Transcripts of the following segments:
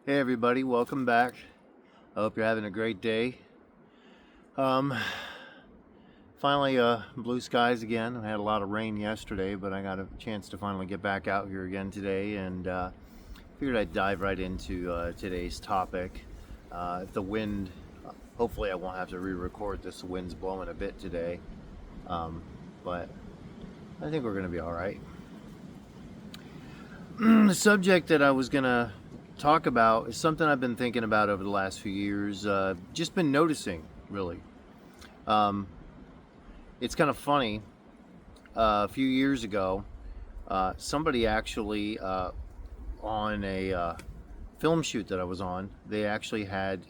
Hey everybody, welcome back. I hope you're having a great day. Um, Finally, blue skies again. I had a lot of rain yesterday, but I got a chance to finally get back out here again today, and figured I'd dive right into today's topic. If the wind, hopefully I won't have to re-record this. The wind's blowing a bit today, but I think we're going to be all right. The subject that I was going to talk about is something I've been thinking about over the last few years, just been noticing, really. Um, it's kind of funny. A few years ago, somebody actually, on a film shoot that I was on, they actually had,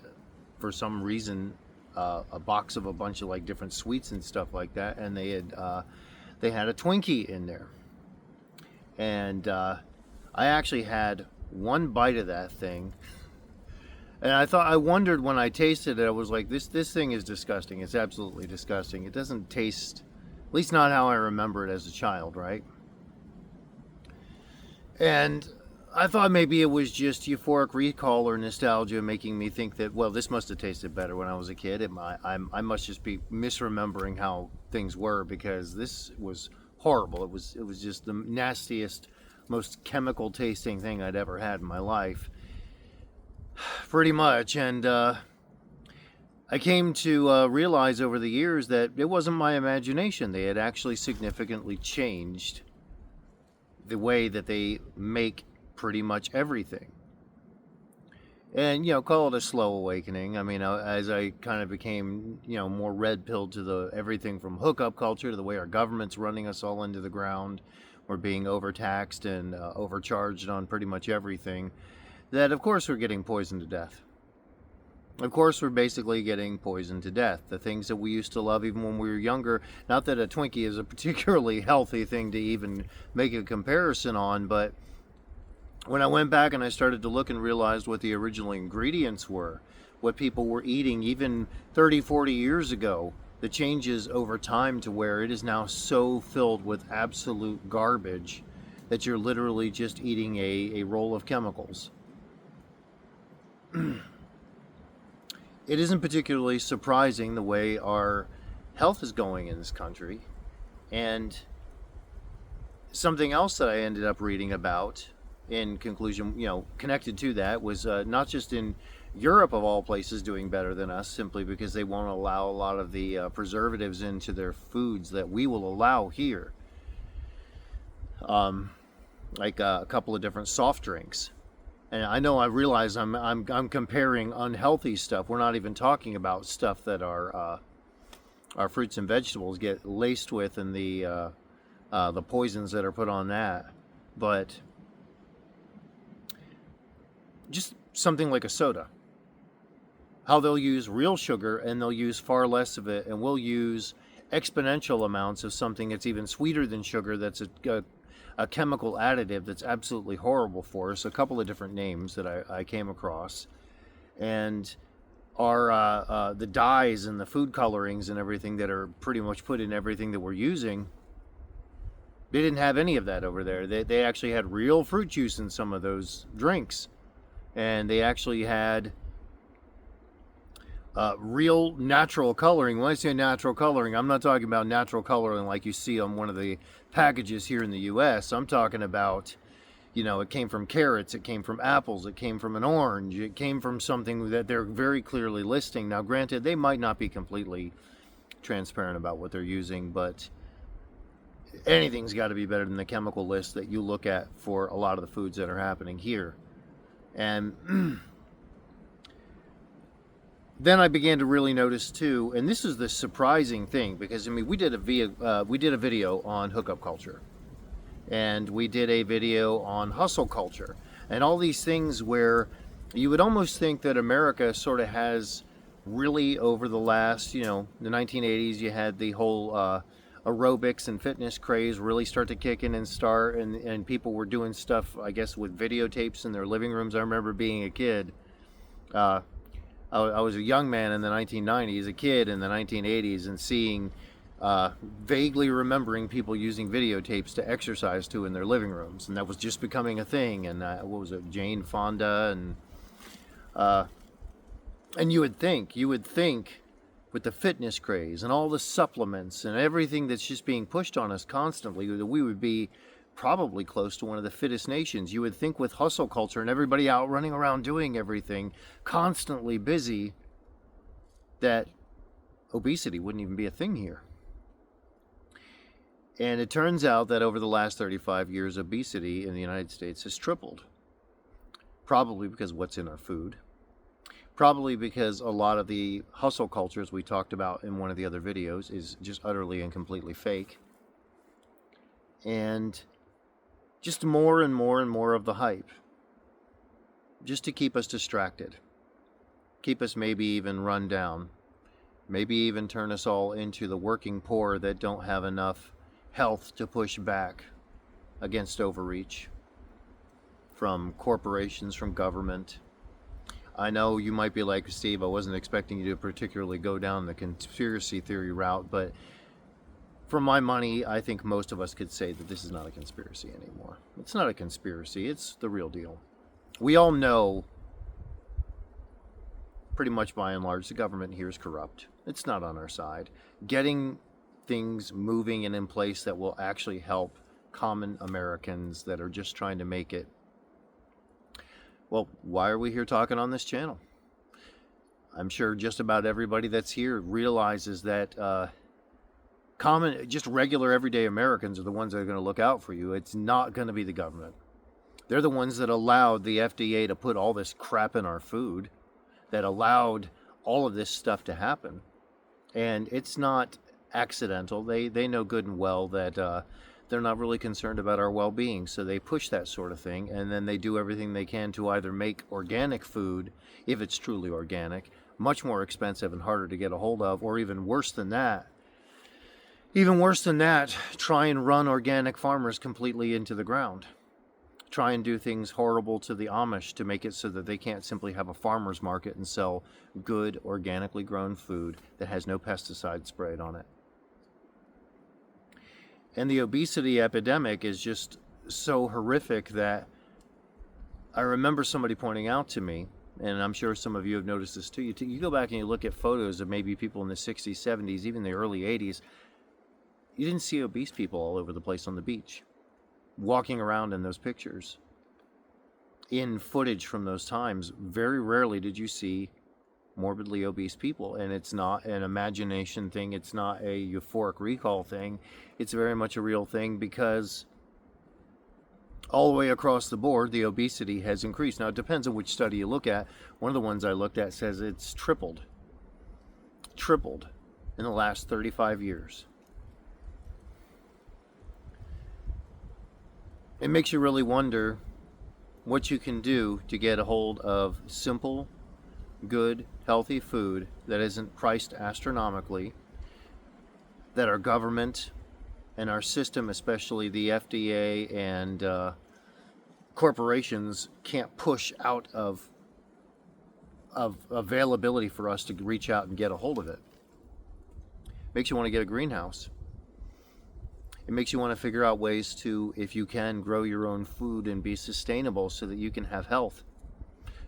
for some reason, a box of a bunch of like different sweets and stuff like that, and they had a Twinkie in there, and I actually had one bite of that thing, and I wondered when I tasted it, I was like, this thing is disgusting. It's absolutely disgusting. It doesn't taste, at least not how I remember it as a child, right? And I thought maybe it was just euphoric recall or nostalgia making me think that, well, this must have tasted better when I was a kid. I must just be misremembering how things were, because this was horrible. It was just the nastiest, most chemical tasting thing I'd ever had in my life, pretty much. And I came to realize over the years that it wasn't my imagination. They had actually significantly changed the way that they make pretty much everything. And, call it a slow awakening. I mean, as I kind of became, more red-pilled to the everything from hookup culture to the way our government's running us all into the ground. We're being overtaxed and overcharged on pretty much everything, that of course we're getting poisoned to death. Of course we're basically getting poisoned to death. The things that we used to love even when we were younger, not that a Twinkie is a particularly healthy thing to even make a comparison on, but when I went back and I started to look and realized what the original ingredients were, what people were eating even 30, 40 years ago, the changes over time to where it is now so filled with absolute garbage that you're literally just eating a roll of chemicals. It isn't particularly surprising the way our health is going in this country. And something else that I ended up reading about in conclusion, connected to that, was not just in Europe, of all places, doing better than us simply because they won't allow a lot of the preservatives into their foods that we will allow here. Like a couple of different soft drinks. And I know, I realize I'm comparing unhealthy stuff. We're not even talking about stuff that our fruits and vegetables get laced with, and the poisons that are put on that. But just something like a soda. How they'll use real sugar and they'll use far less of it, and we'll use exponential amounts of something that's even sweeter than sugar, that's a chemical additive that's absolutely horrible for us. A couple of different names that I came across. And our the dyes and the food colorings and everything that are pretty much put in everything that we're using, they didn't have any of that over there. They actually had real fruit juice in some of those drinks. And they actually had real natural coloring. When I say natural coloring, I'm not talking about natural coloring like you see on one of the packages here in the US. I'm talking about, it came from carrots, it came from apples, it came from an orange, it came from something that they're very clearly listing. Now, granted, they might not be completely transparent about what they're using, but anything's got to be better than the chemical list that you look at for a lot of the foods that are happening here. And then I began to really notice too, and this is the surprising thing, because we did a video on hookup culture, and we did a video on hustle culture, and all these things where you would almost think that America sort of has really, over the last, the 1980s, you had the whole aerobics and fitness craze really start to kick in and people were doing stuff, I guess, with videotapes in their living rooms. I remember being a kid. I was a young man in the 1990s, a kid in the 1980s, and seeing, vaguely remembering people using videotapes to exercise to in their living rooms, and that was just becoming a thing. And what was it, Jane Fonda and Uh, and you would think with the fitness craze and all the supplements and everything that's just being pushed on us constantly, that we would be probably close to one of the fittest nations. You would think with hustle culture and everybody out running around doing everything, constantly busy, that obesity wouldn't even be a thing here. And it turns out that over the last 35 years, obesity in the United States has tripled. Probably because of what's in our food. Probably because a lot of the hustle cultures we talked about in one of the other videos is just utterly and completely fake. And just more and more and more of the hype. Just to keep us distracted. Keep us maybe even run down. Maybe even turn us all into the working poor that don't have enough health to push back against overreach from corporations, from government. I know you might be like, Steve, I wasn't expecting you to particularly go down the conspiracy theory route, but for my money, I think most of us could say that this is not a conspiracy anymore. It's not a conspiracy, it's the real deal. We all know, pretty much by and large, the government here is corrupt. It's not on our side. Getting things moving and in place that will actually help common Americans that are just trying to make it. Well, why are we here talking on this channel? I'm sure just about everybody that's here realizes that just regular everyday Americans are the ones that are going to look out for you. It's not going to be the government. They're the ones that allowed the FDA to put all this crap in our food, that allowed all of this stuff to happen. And it's not accidental. They know good and well that they're not really concerned about our well-being, so they push that sort of thing, and then they do everything they can to either make organic food, if it's truly organic, much more expensive and harder to get a hold of, or even worse than that, try and run organic farmers completely into the ground. Try and do things horrible to the Amish to make it so that they can't simply have a farmer's market and sell good, organically grown food that has no pesticide sprayed on it. And the obesity epidemic is just so horrific that I remember somebody pointing out to me, and I'm sure some of you have noticed this too, you go back and you look at photos of maybe people in the 60s, 70s, even the early 80s, you didn't see obese people all over the place on the beach, walking around in those pictures. In footage from those times, very rarely did you see morbidly obese people, and it's not an imagination thing, it's not a euphoric recall thing, it's very much a real thing, because all the way across the board the obesity has increased. Now it depends on which study you look at. One of the ones I looked at says it's tripled in the last 35 years. It makes you really wonder what you can do to get a hold of simple, good, healthy food that isn't priced astronomically, that our government and our system, especially the FDA and corporations, can't push out of availability for us to reach out and get a hold of it. Makes you want to get a greenhouse. It makes you want to figure out ways to, if you can, grow your own food and be sustainable so that you can have health,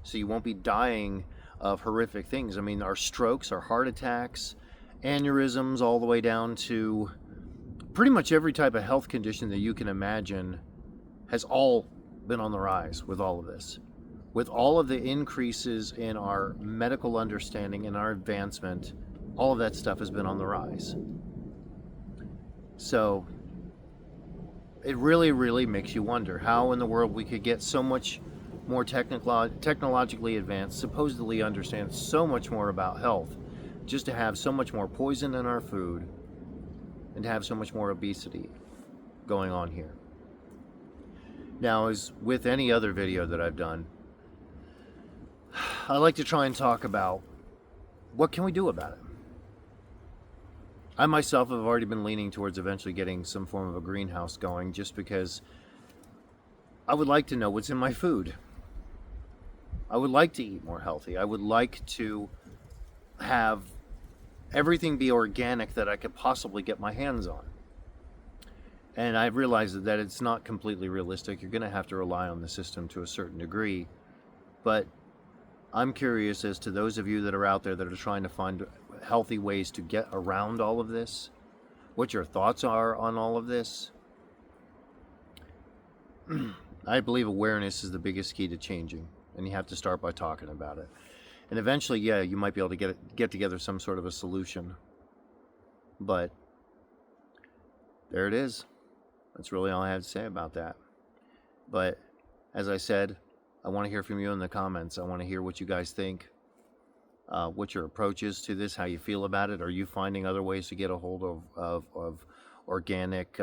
so you won't be dying of horrific things. I mean, our strokes, our heart attacks, aneurysms, all the way down to pretty much every type of health condition that you can imagine has all been on the rise with all of this. With all of the increases in our medical understanding and our advancement, all of that stuff has been on the rise. So it really, really makes you wonder how in the world we could get so much more technologically advanced, supposedly understand so much more about health, just to have so much more poison in our food and to have so much more obesity going on here. Now, as with any other video that I've done, I like to try and talk about what can we do about it. I myself have already been leaning towards eventually getting some form of a greenhouse going, just because I would like to know what's in my food. I would like to eat more healthy. I would like to have everything be organic that I could possibly get my hands on. And I've realized that it's not completely realistic. You're going to have to rely on the system to a certain degree. But I'm curious as to those of you that are out there that are trying to find healthy ways to get around all of this, what your thoughts are on all of this. I believe awareness is the biggest key to changing, and you have to start by talking about it. And eventually, yeah, you might be able to get together some sort of a solution. But there it is. That's really all I have to say about that. But as I said, I want to hear from you in the comments. I want to hear what you guys think, what your approach is to this, how you feel about it. Are you finding other ways to get a hold of organic,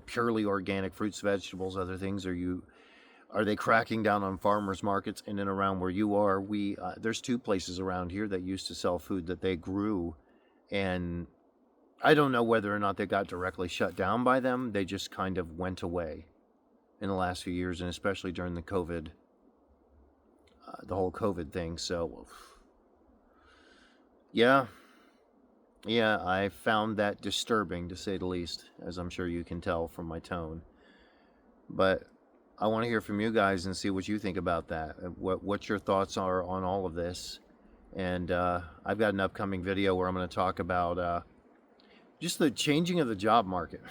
purely organic fruits, vegetables, other things? Are they cracking down on farmers markets in and around where you are? There's 2 places around here that used to sell food that they grew, and I don't know whether or not they got directly shut down by them. They just kind of went away in the last few years, and especially during the whole COVID thing. So, yeah, I found that disturbing, to say the least, as I'm sure you can tell from my tone. But I want to hear from you guys and see what you think about that. What your thoughts are on all of this. And I've got an upcoming video where I'm going to talk about just the changing of the job market.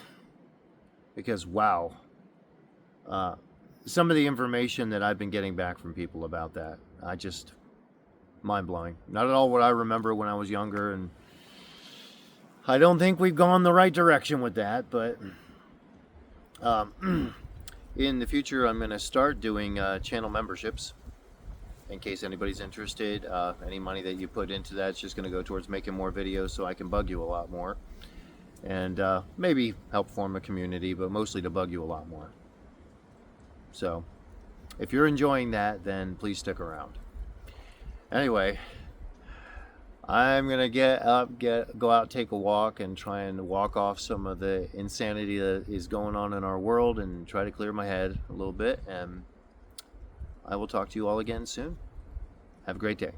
Because, wow, some of the information that I've been getting back from people about that, mind-blowing. Not at all what I remember when I was younger, and I don't think we've gone the right direction with that, but in the future I'm going to start doing channel memberships, in case anybody's interested. Any money that you put into that is just going to go towards making more videos so I can bug you a lot more, and maybe help form a community, but mostly to bug you a lot more. So if you're enjoying that, then please stick around. Anyway, I'm gonna go out, take a walk, and try and walk off some of the insanity that is going on in our world, and try to clear my head a little bit. And I will talk to you all again soon. Have a great day.